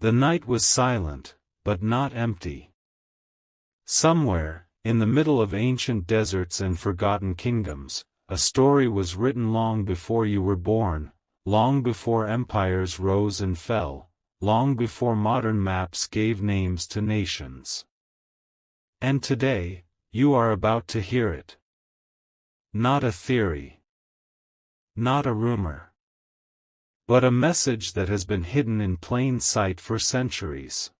The night was silent, but not empty. Somewhere, in the middle of ancient deserts and forgotten kingdoms, a story was written long before you were born, long before empires rose and fell, long before modern maps gave names to nations. And today, you are about to hear it. Not a theory. Not a rumor. But a message that has been hidden in plain sight for centuries.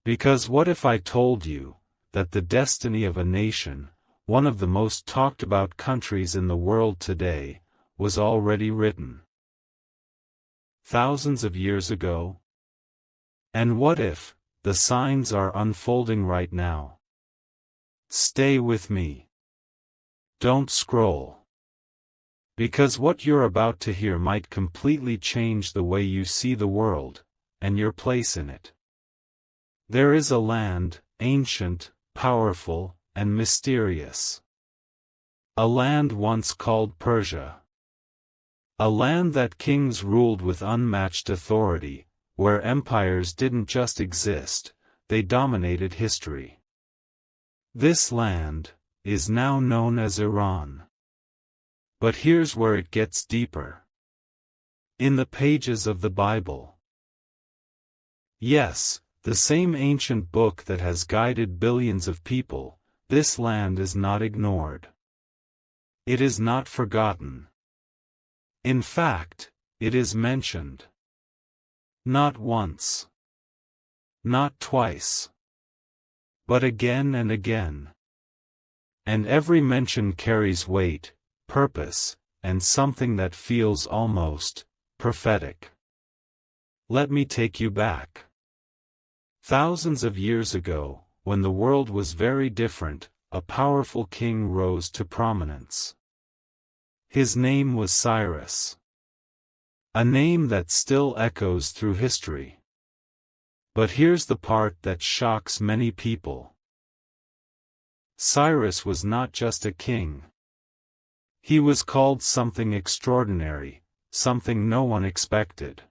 Because what if I told you that the destiny of a nation, one of the most talked about countries in the world today, was already written thousands of years ago? And what if the signs are unfolding right now? Stay with me. Don't scroll. Because what you're about to hear might completely change the way you see the world, and your place in it. There is a land, ancient, powerful, and mysterious. A land once called Persia. A land that kings ruled with unmatched authority, where empires didn't just exist, they dominated history. This land is now known as Iran. But here's where it gets deeper. In the pages of the Bible. Yes, the same ancient book that has guided billions of people, this land is not ignored. It is not forgotten. In fact, it is mentioned. Not once. Not twice. But again and again. And every mention carries weight, purpose, and something that feels almost prophetic. Let me take you back. Thousands of years ago, when the world was very different, a powerful king rose to prominence. His name was Cyrus. A name that still echoes through history. But here's the part that shocks many people. Cyrus was not just a king. He was called something extraordinary, something no one expected.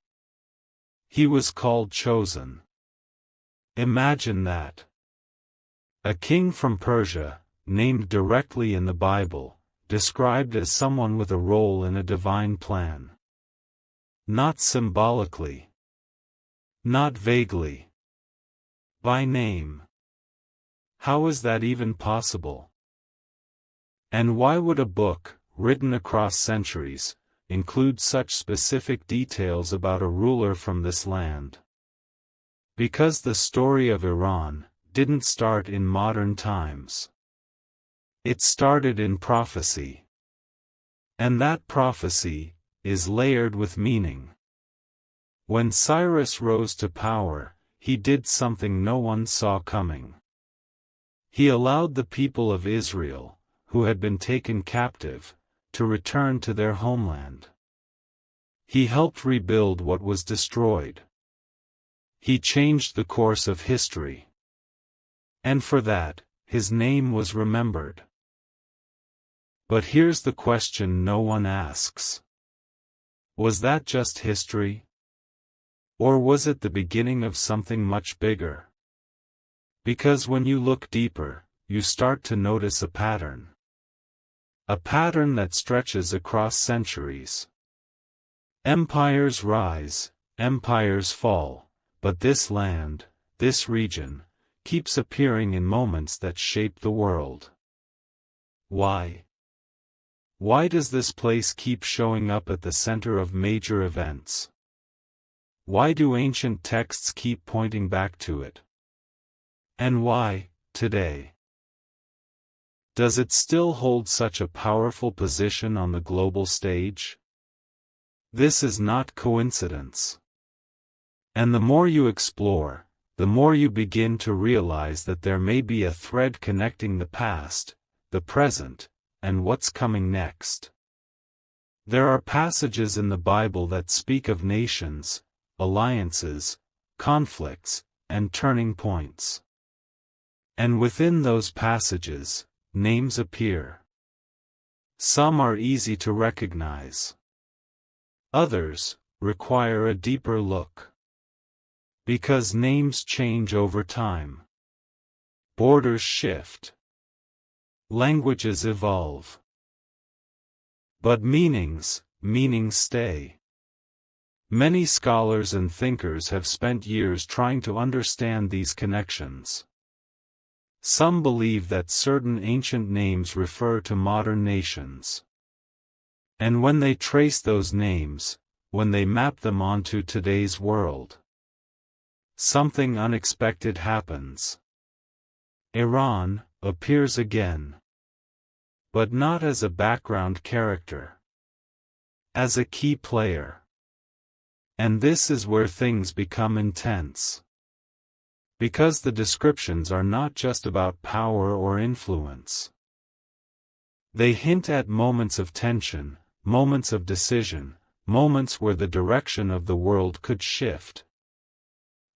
He was called chosen. Imagine that. A king from Persia, named directly in the Bible, described as someone with a role in a divine plan. Not symbolically. Not vaguely. By name. How is that even possible? And why would a book, written across centuries, include such specific details about a ruler from this land? Because the story of Iran didn't start in modern times. It started in prophecy. And that prophecy is layered with meaning. When Cyrus rose to power, he did something no one saw coming. He allowed the people of Israel, who had been taken captive, to return to their homeland. He helped rebuild what was destroyed. He changed the course of history. And for that, his name was remembered. But here's the question no one asks. Was that just history? Or was it the beginning of something much bigger? Because when you look deeper, you start to notice a pattern. A pattern that stretches across centuries. Empires rise, empires fall, but this land, this region, keeps appearing in moments that shape the world. Why? Why does this place keep showing up at the center of major events? Why do ancient texts keep pointing back to it? And why, today? Does it still hold such a powerful position on the global stage? This is not coincidence. And the more you explore, the more you begin to realize that there may be a thread connecting the past, the present, and what's coming next. There are passages in the Bible that speak of nations, alliances, conflicts, and turning points. And within those passages, names appear. Some are easy to recognize. Others require a deeper look. Because names change over time. Borders shift. Languages evolve. But meanings stay. Many scholars and thinkers have spent years trying to understand these connections. Some believe that certain ancient names refer to modern nations. And when they trace those names, when they map them onto today's world, something unexpected happens. Iran appears again. But not as a background character. As a key player. And this is where things become intense. Because the descriptions are not just about power or influence. They hint at moments of tension, moments of decision, moments where the direction of the world could shift.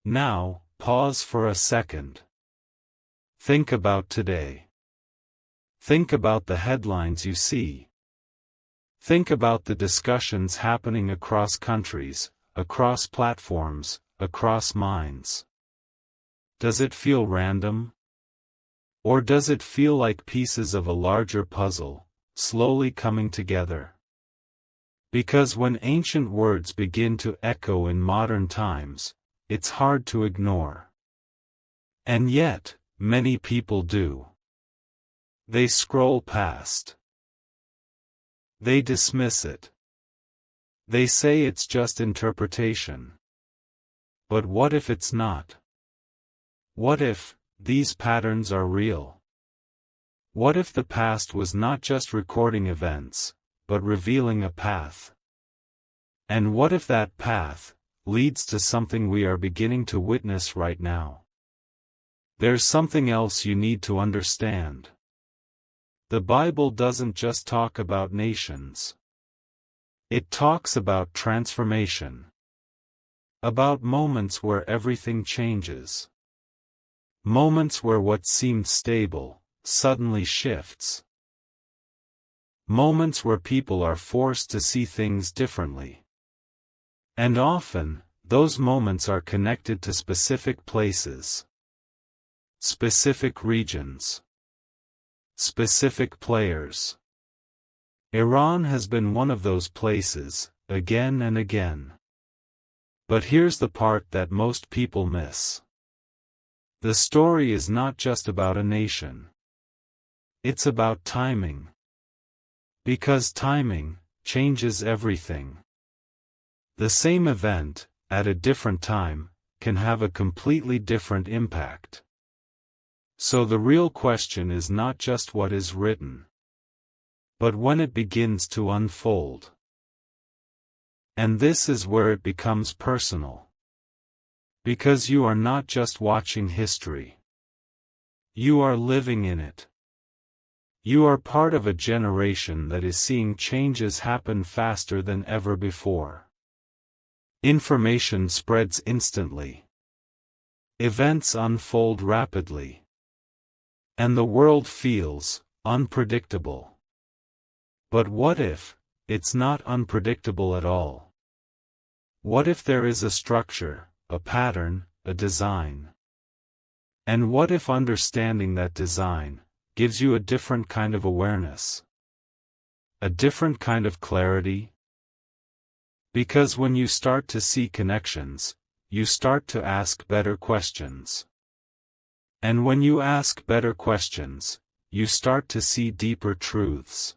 Now, pause for a second. Think about today. Think about the headlines you see. Think about the discussions happening across countries, across platforms, across minds. Does it feel random? Or does it feel like pieces of a larger puzzle, slowly coming together? Because when ancient words begin to echo in modern times, it's hard to ignore. And yet, many people do. They scroll past. They dismiss it. They say it's just interpretation. But what if it's not? What if these patterns are real? What if the past was not just recording events, but revealing a path? And what if that path leads to something we are beginning to witness right now? There's something else you need to understand. The Bible doesn't just talk about nations. It talks about transformation. About moments where everything changes. Moments where what seemed stable suddenly shifts. Moments where people are forced to see things differently. And often, those moments are connected to specific places. Specific regions. Specific players. Iran has been one of those places, again and again. But here's the part that most people miss. The story is not just about a nation. It's about timing. Because timing changes everything. The same event, at a different time, can have a completely different impact. So the real question is not just what is written, but when it begins to unfold. And this is where it becomes personal. Because you are not just watching history. You are living in it. You are part of a generation that is seeing changes happen faster than ever before. Information spreads instantly. Events unfold rapidly. And the world feels unpredictable. But what if it's not unpredictable at all? What if there is a structure, a pattern, a design? And what if understanding that design gives you a different kind of awareness? A different kind of clarity? Because when you start to see connections, you start to ask better questions. And when you ask better questions, you start to see deeper truths.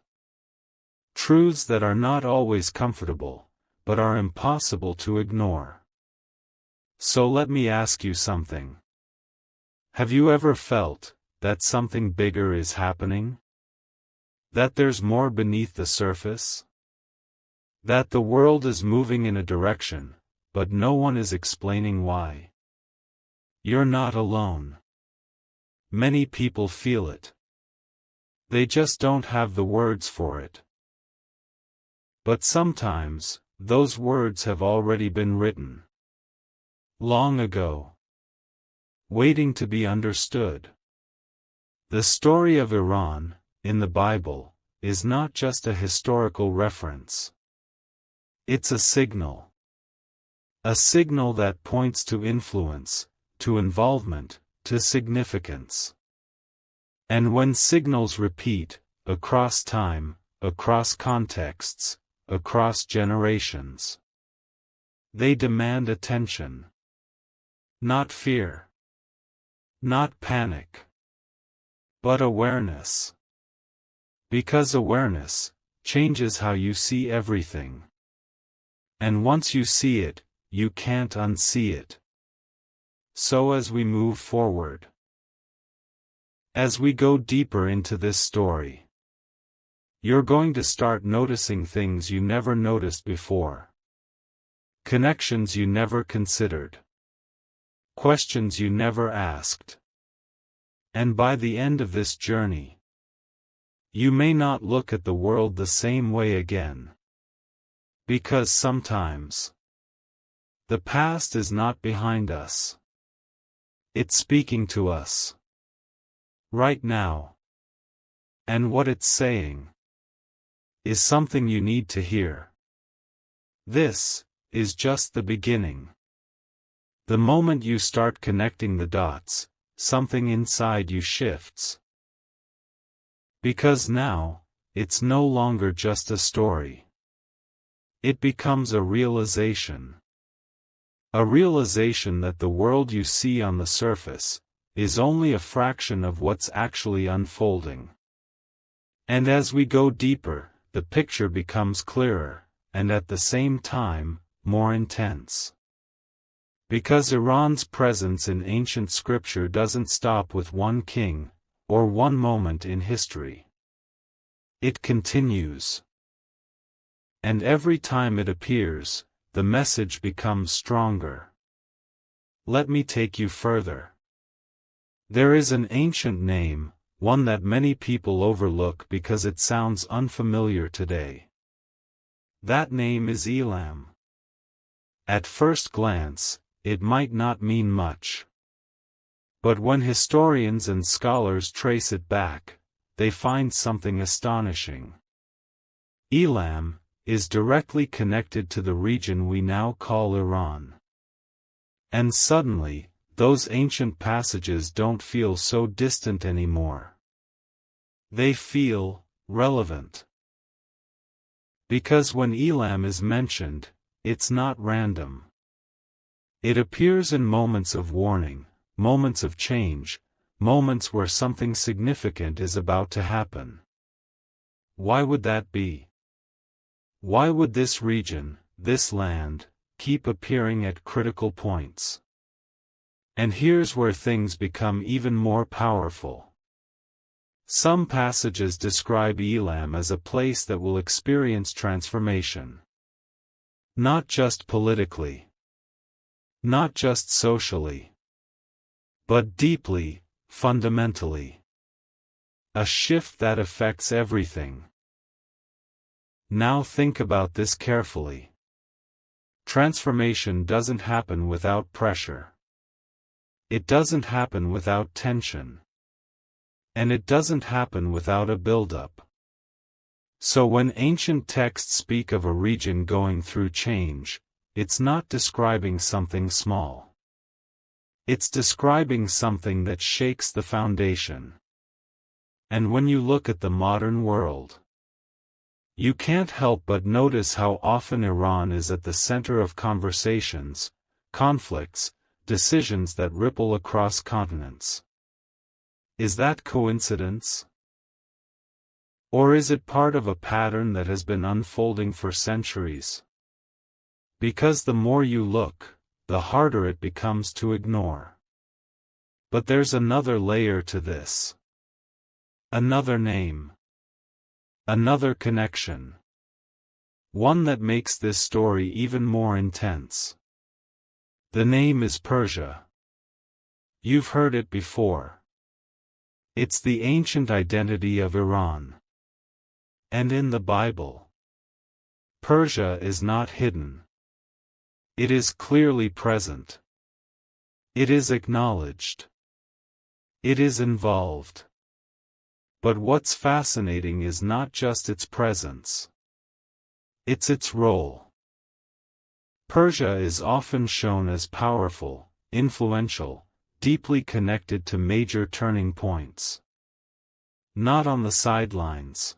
Truths that are not always comfortable, but are impossible to ignore. So let me ask you something. Have you ever felt that something bigger is happening? That there's more beneath the surface? That the world is moving in a direction, but no one is explaining why? You're not alone. Many people feel it. They just don't have the words for it. But sometimes, those words have already been written. Long ago. Waiting to be understood. The story of Iran, in the Bible, is not just a historical reference. It's a signal. A signal that points to influence, to involvement, to significance. And when signals repeat, across time, across contexts, across generations, they demand attention. Not fear. Not panic. But awareness. Because awareness changes how you see everything. And once you see it, you can't unsee it. So as we move forward, as we go deeper into this story, you're going to start noticing things you never noticed before. Connections you never considered. Questions you never asked. And by the end of this journey, you may not look at the world the same way again. Because sometimes, the past is not behind us. It's speaking to us. Right now. And what it's saying is something you need to hear. This is just the beginning. The moment you start connecting the dots, something inside you shifts. Because now, it's no longer just a story. It becomes a realization. A realization that the world you see on the surface is only a fraction of what's actually unfolding. And as we go deeper, the picture becomes clearer, and at the same time, more intense. Because Iran's presence in ancient scripture doesn't stop with one king, or one moment in history. It continues. And every time it appears, the message becomes stronger. Let me take you further. There is an ancient name, one that many people overlook because it sounds unfamiliar today. That name is Elam. At first glance, it might not mean much. But when historians and scholars trace it back, they find something astonishing. Elam is directly connected to the region we now call Iran. And suddenly, those ancient passages don't feel so distant anymore. They feel relevant. Because when Elam is mentioned, it's not random. It appears in moments of warning, moments of change, moments where something significant is about to happen. Why would that be? Why would this region, this land, keep appearing at critical points? And here's where things become even more powerful. Some passages describe Elam as a place that will experience transformation. Not just politically. Not just socially. But deeply, fundamentally. A shift that affects everything. Now think about this carefully. Transformation doesn't happen without pressure. It doesn't happen without tension. And it doesn't happen without a buildup. So when ancient texts speak of a region going through change, it's not describing something small. It's describing something that shakes the foundation. And when you look at the modern world, you can't help but notice how often Iran is at the center of conversations, conflicts, decisions that ripple across continents. Is that coincidence? Or is it part of a pattern that has been unfolding for centuries? Because the more you look, the harder it becomes to ignore. But there's another layer to this. Another name. Another connection. One that makes this story even more intense. The name is Persia. You've heard it before. It's the ancient identity of Iran. And in the Bible, Persia is not hidden. It is clearly present. It is acknowledged. It is involved. But what's fascinating is not just its presence. It's its role. Persia is often shown as powerful, influential, deeply connected to major turning points. Not on the sidelines,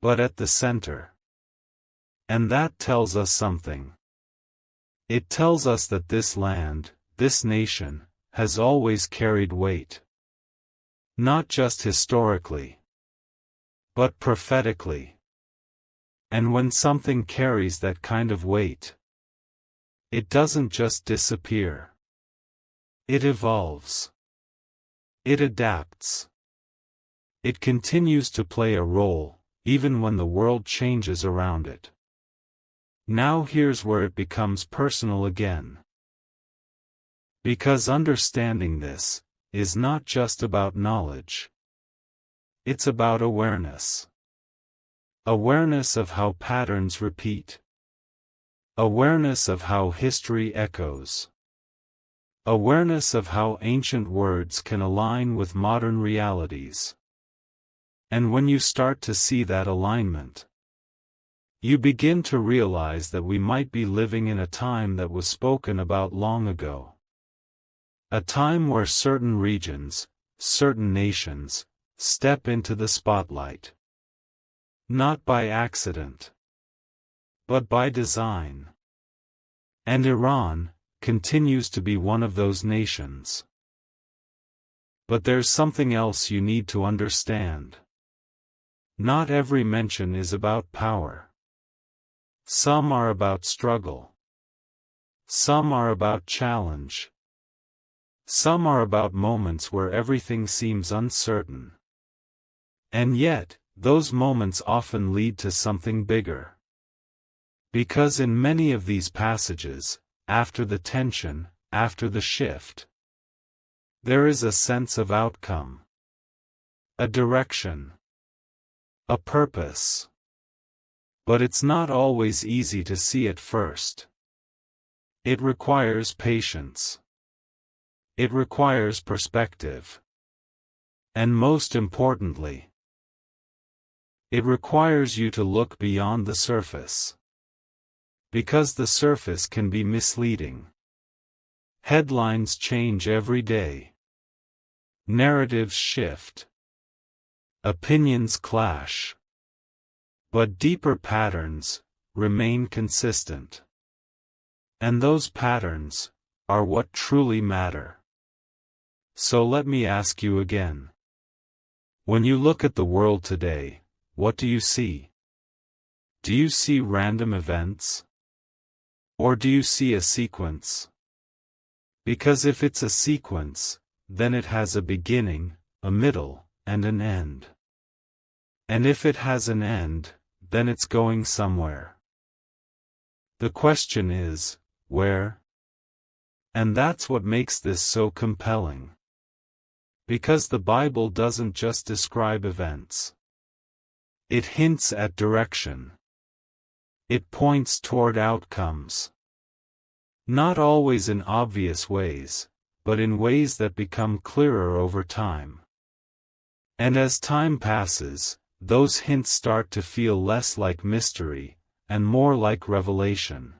but at the center. And that tells us something. It tells us that this land, this nation, has always carried weight. Not just historically, but prophetically. And when something carries that kind of weight, it doesn't just disappear. It evolves. It adapts. It continues to play a role, even when the world changes around it. Now here's where it becomes personal again. Because understanding this is not just about knowledge. It's about awareness. Awareness of how patterns repeat. Awareness of how history echoes. Awareness of how ancient words can align with modern realities. And when you start to see that alignment, you begin to realize that we might be living in a time that was spoken about long ago. A time where certain regions, certain nations, step into the spotlight. Not by accident, but by design. And Iran continues to be one of those nations. But there's something else you need to understand. Not every mention is about power. Some are about struggle. Some are about challenge. Some are about moments where everything seems uncertain. And yet, those moments often lead to something bigger. Because in many of these passages, after the tension, after the shift, there is a sense of outcome. A direction. A purpose. But it's not always easy to see at first. It requires patience. It requires perspective. And most importantly, it requires you to look beyond the surface. Because the surface can be misleading. Headlines change every day. Narratives shift. Opinions clash. But deeper patterns remain consistent. And those patterns are what truly matter. So let me ask you again. When you look at the world today, what do you see? Do you see random events? Or do you see a sequence? Because if it's a sequence, then it has a beginning, a middle, and an end. And if it has an end, then it's going somewhere. The question is, where? And that's what makes this so compelling. Because the Bible doesn't just describe events. It hints at direction. It points toward outcomes. Not always in obvious ways, but in ways that become clearer over time. And as time passes, those hints start to feel less like mystery, and more like revelation.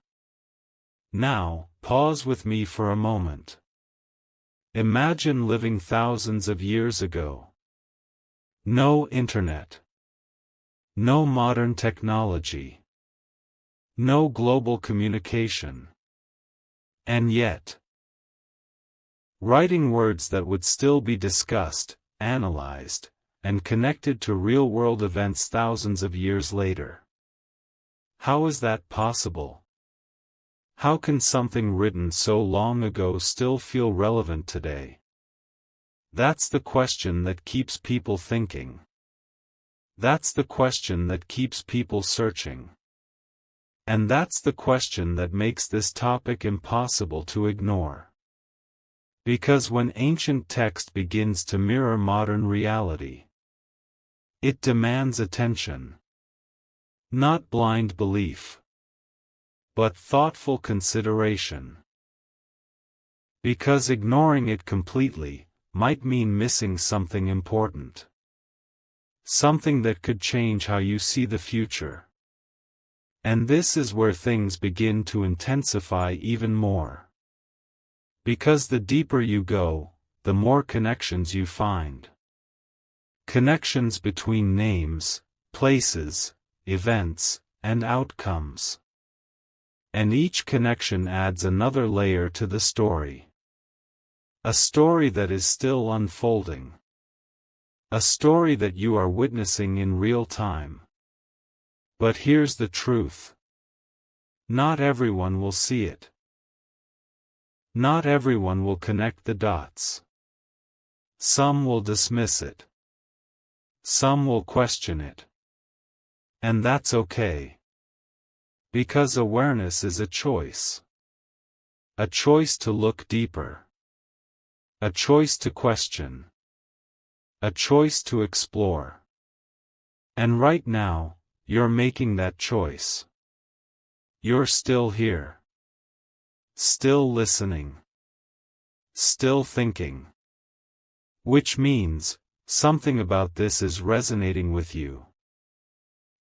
Now, pause with me for a moment. Imagine living thousands of years ago. No internet. No modern technology. No global communication. And yet, writing words that would still be discussed, analyzed, and connected to real-world events thousands of years later. How is that possible? How can something written so long ago still feel relevant today? That's the question that keeps people thinking. That's the question that keeps people searching. And that's the question that makes this topic impossible to ignore. Because when ancient text begins to mirror modern reality, it demands attention. Not blind belief, but thoughtful consideration. Because ignoring it completely might mean missing something important. Something that could change how you see the future. And this is where things begin to intensify even more. Because the deeper you go, the more connections you find. Connections between names, places, events, and outcomes. And each connection adds another layer to the story. A story that is still unfolding. A story that you are witnessing in real time. But here's the truth. Not everyone will see it. Not everyone will connect the dots. Some will dismiss it. Some will question it. And that's okay. Because awareness is a choice. A choice to look deeper. A choice to question. A choice to explore. And right now, you're making that choice. You're still here. Still listening. Still thinking. Which means, something about this is resonating with you.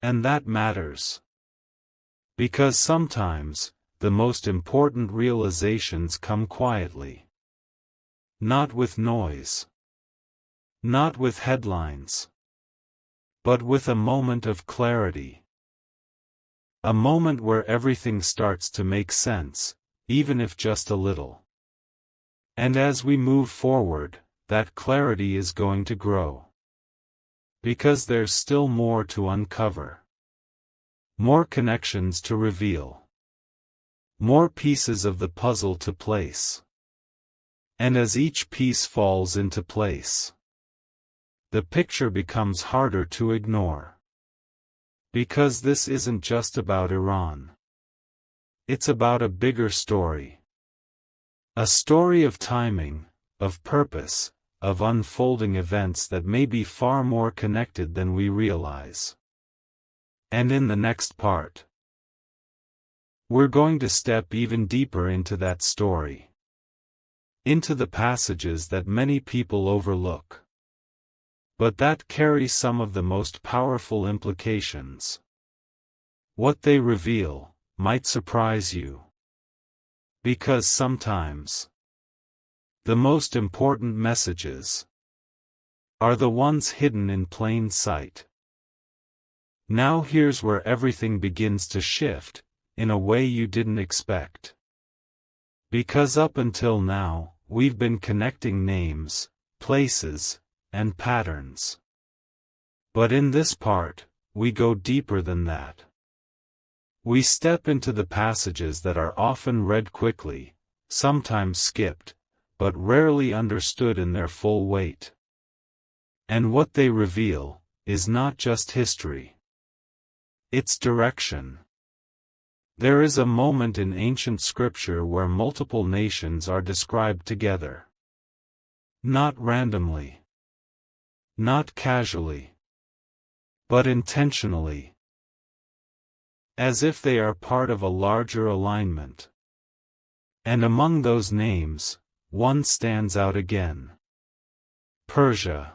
And that matters. Because sometimes, the most important realizations come quietly. Not with noise. Not with headlines. But with a moment of clarity. A moment where everything starts to make sense, even if just a little. And as we move forward, that clarity is going to grow. Because there's still more to uncover. More connections to reveal. More pieces of the puzzle to place. And as each piece falls into place, the picture becomes harder to ignore. Because this isn't just about Iran. It's about a bigger story. A story of timing, of purpose, of unfolding events that may be far more connected than we realize. And in the next part, we're going to step even deeper into that story. Into the passages that many people overlook. But that carry some of the most powerful implications. What they reveal might surprise you. Because sometimes, the most important messages are the ones hidden in plain sight. Now here's where everything begins to shift, in a way you didn't expect. Because up until now, we've been connecting names, places, and patterns. But in this part, we go deeper than that. We step into the passages that are often read quickly, sometimes skipped, but rarely understood in their full weight. And what they reveal is not just history. It's direction. There is a moment in ancient scripture where multiple nations are described together. Not randomly. Not casually. But intentionally. As if they are part of a larger alignment. And among those names, one stands out again. Persia.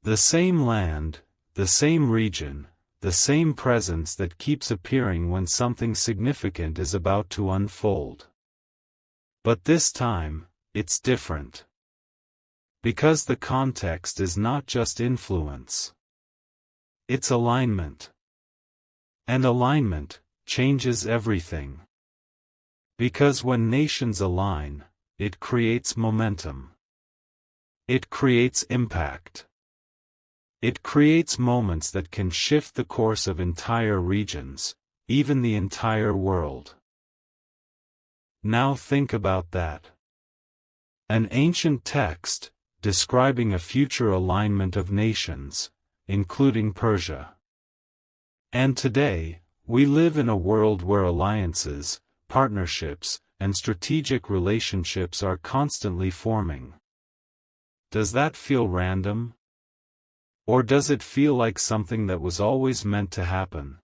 The same land, the same region, the same presence that keeps appearing when something significant is about to unfold. But this time, it's different. Because the context is not just influence. It's alignment. And alignment changes everything. Because when nations align, it creates momentum. It creates impact. It creates moments that can shift the course of entire regions, even the entire world. Now think about that. An ancient text, describing a future alignment of nations, including Persia. And today, we live in a world where alliances, partnerships, and strategic relationships are constantly forming. Does that feel random? Or does it feel like something that was always meant to happen?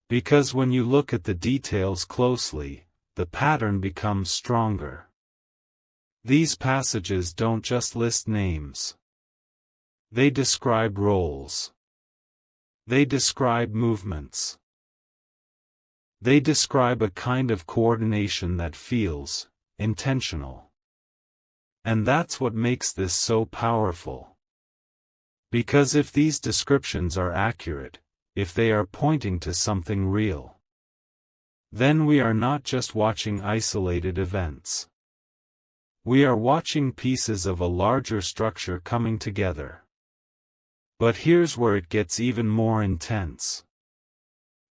Because when you look at the details closely, the pattern becomes stronger. These passages don't just list names. They describe roles. They describe movements. They describe a kind of coordination that feels intentional. And that's what makes this so powerful. Because if these descriptions are accurate, if they are pointing to something real, then we are not just watching isolated events. We are watching pieces of a larger structure coming together. But here's where it gets even more intense.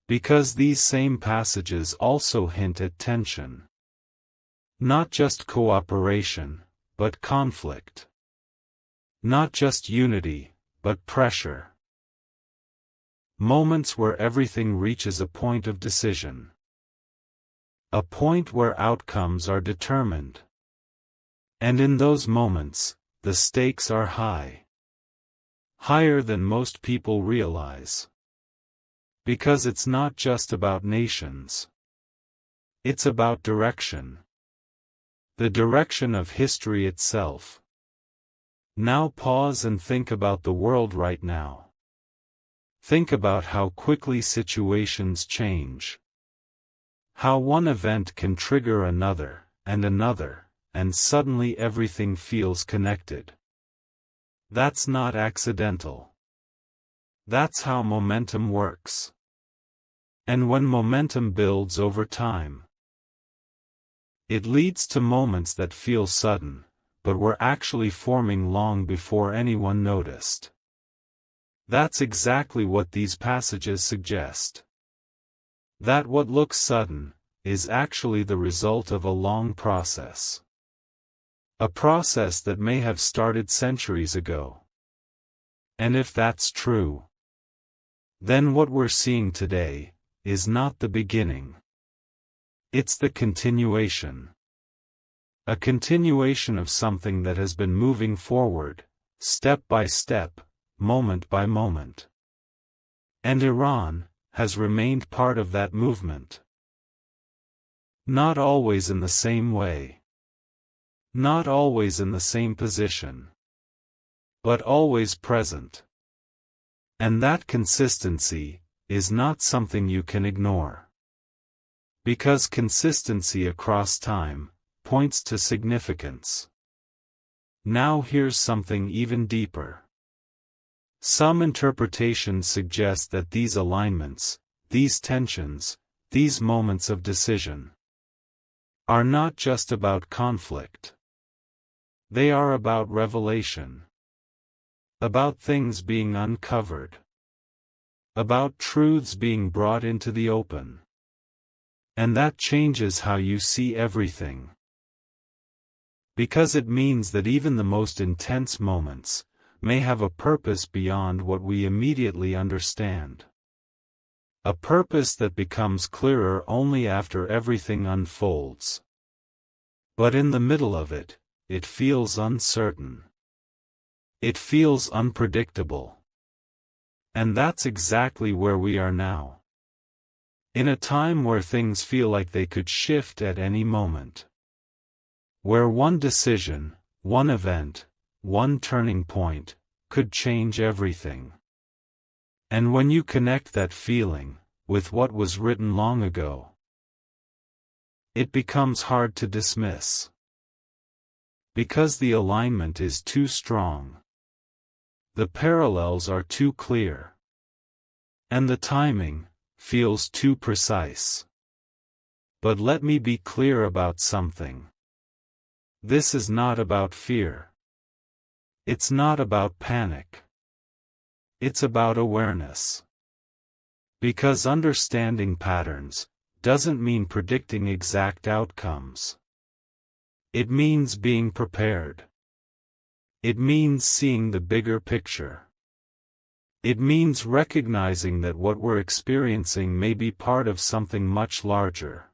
Because these same passages also hint at tension. Not just cooperation, but conflict. Not just unity, but pressure. Moments where everything reaches a point of decision. A point where outcomes are determined. And in those moments, the stakes are high. Higher than most people realize. Because it's not just about nations. It's about direction. The direction of history itself. Now pause and think about the world right now. Think about how quickly situations change. How one event can trigger another, and suddenly everything feels connected. That's not accidental. That's how momentum works. And when momentum builds over time, it leads to moments that feel sudden, but were actually forming long before anyone noticed. That's exactly what these passages suggest. That what looks sudden is actually the result of a long process. A process that may have started centuries ago. And if that's true, then what we're seeing today is not the beginning. It's the continuation. A continuation of something that has been moving forward, step by step, moment by moment. And Iran has remained part of that movement. Not always in the same way. Not always in the same position. But always present. And that consistency is not something you can ignore. Because consistency across time points to significance. Now here's something even deeper. Some interpretations suggest that these alignments, these tensions, these moments of decision, are not just about conflict. They are about revelation. About things being uncovered. About truths being brought into the open. And that changes how you see everything. Because it means that even the most intense moments may have a purpose beyond what we immediately understand. A purpose that becomes clearer only after everything unfolds. But in the middle of it, it feels uncertain. It feels unpredictable. And that's exactly where we are now. In a time where things feel like they could shift at any moment. Where one decision, one event, one turning point, could change everything. And when you connect that feeling with what was written long ago, it becomes hard to dismiss. Because the alignment is too strong. The parallels are too clear. And the timing feels too precise. But let me be clear about something. This is not about fear. It's not about panic. It's about awareness. Because understanding patterns doesn't mean predicting exact outcomes. It means being prepared. It means seeing the bigger picture. It means recognizing that what we're experiencing may be part of something much larger.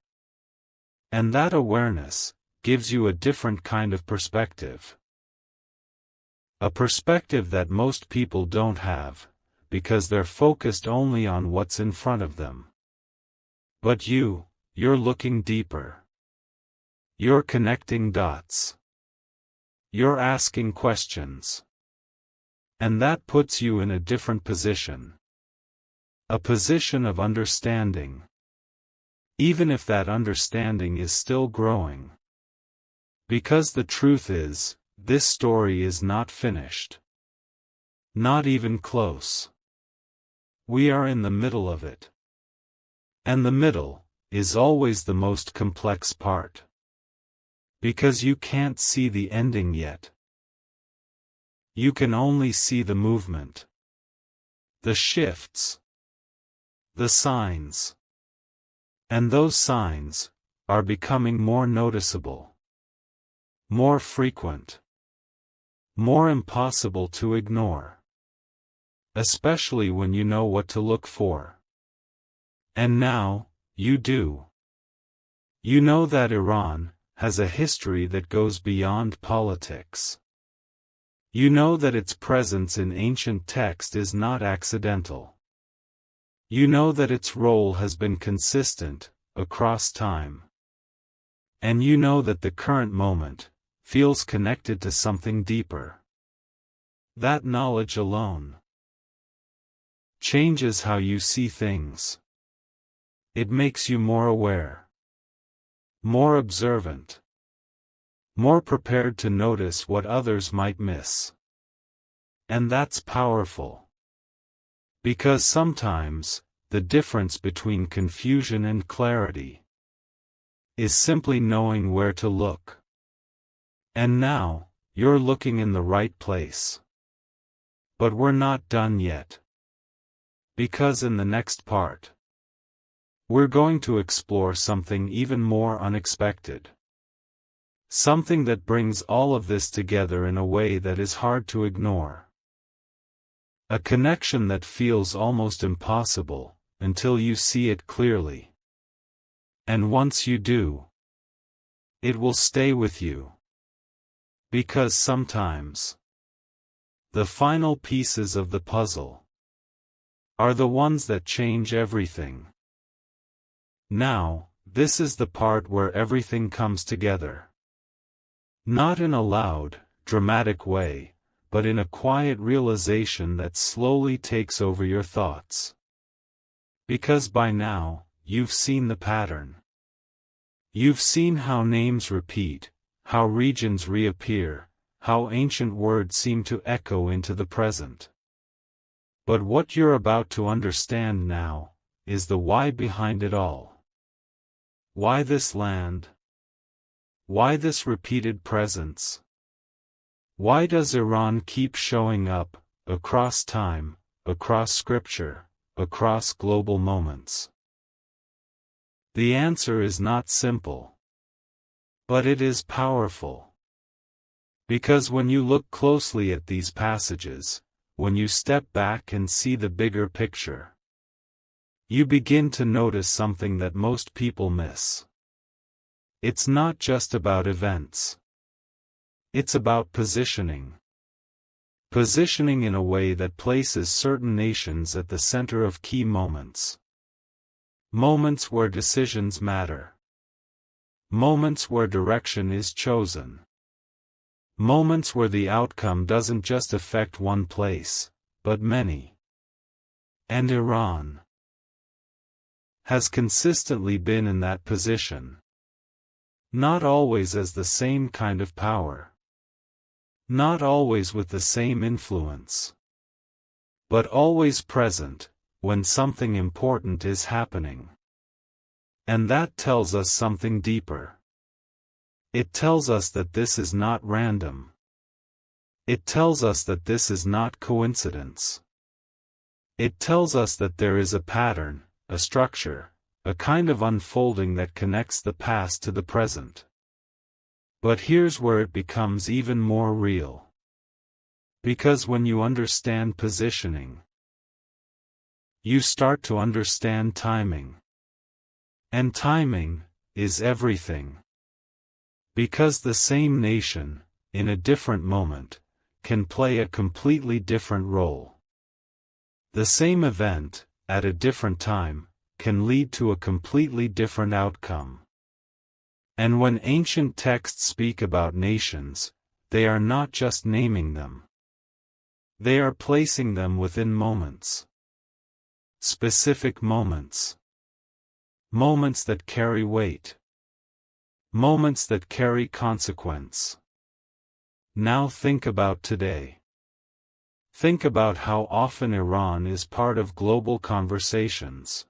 And that awareness gives you a different kind of perspective. A perspective that most people don't have, because they're focused only on what's in front of them. But you're looking deeper. You're connecting dots. You're asking questions. And that puts you in a different position. A position of understanding. even if that understanding is still growing. Because the truth is, this story is not finished. Not even close. We are in the middle of it. And the middle is always the most complex part. Because you can't see the ending yet. You can only see the movement. The shifts. The signs. And those signs are becoming more noticeable. More frequent. More impossible to ignore. Especially when you know what to look for. And now, you do. You know that Iran has a history that goes beyond politics. You know that its presence in ancient text is not accidental. You know that its role has been consistent, across time. And you know that the current moment feels connected to something deeper. That knowledge alone changes how you see things. It makes you more aware. More observant. More prepared to notice what others might miss. And that's powerful. Because sometimes, the difference between confusion and clarity is simply knowing where to look. And now, you're looking in the right place. But we're not done yet. Because in the next part, we're going to explore something even more unexpected. Something that brings all of this together in a way that is hard to ignore. A connection that feels almost impossible, until you see it clearly. And once you do, it will stay with you. Because sometimes, the final pieces of the puzzle are the ones that change everything. Now, this is the part where everything comes together. Not in a loud, dramatic way, but in a quiet realization that slowly takes over your thoughts. Because by now, you've seen the pattern. You've seen how names repeat, how regions reappear, how ancient words seem to echo into the present. But what you're about to understand now is the why behind it all. Why this land? Why this repeated presence? Why does Iran keep showing up, across time, across scripture, across global moments? The answer is not simple. But it is powerful. Because when you look closely at these passages, when you step back and see the bigger picture, you begin to notice something that most people miss. It's not just about events. It's about positioning. Positioning in a way that places certain nations at the center of key moments. Moments where decisions matter. Moments where direction is chosen. Moments where the outcome doesn't just affect one place, but many. And Iran has consistently been in that position. Not always as the same kind of power. Not always with the same influence. But always present, when something important is happening. And that tells us something deeper. It tells us that this is not random. It tells us that this is not coincidence. It tells us that there is a pattern, a structure, a kind of unfolding that connects the past to the present. But here's where it becomes even more real. Because when you understand positioning, you start to understand timing. And timing is everything. Because the same nation, in a different moment, can play a completely different role. The same event, at a different time, can lead to a completely different outcome. And when ancient texts speak about nations, they are not just naming them. They are placing them within moments. Specific moments. Moments that carry weight. Moments that carry consequence. Now think about today. Think about how often Iran is part of global conversations.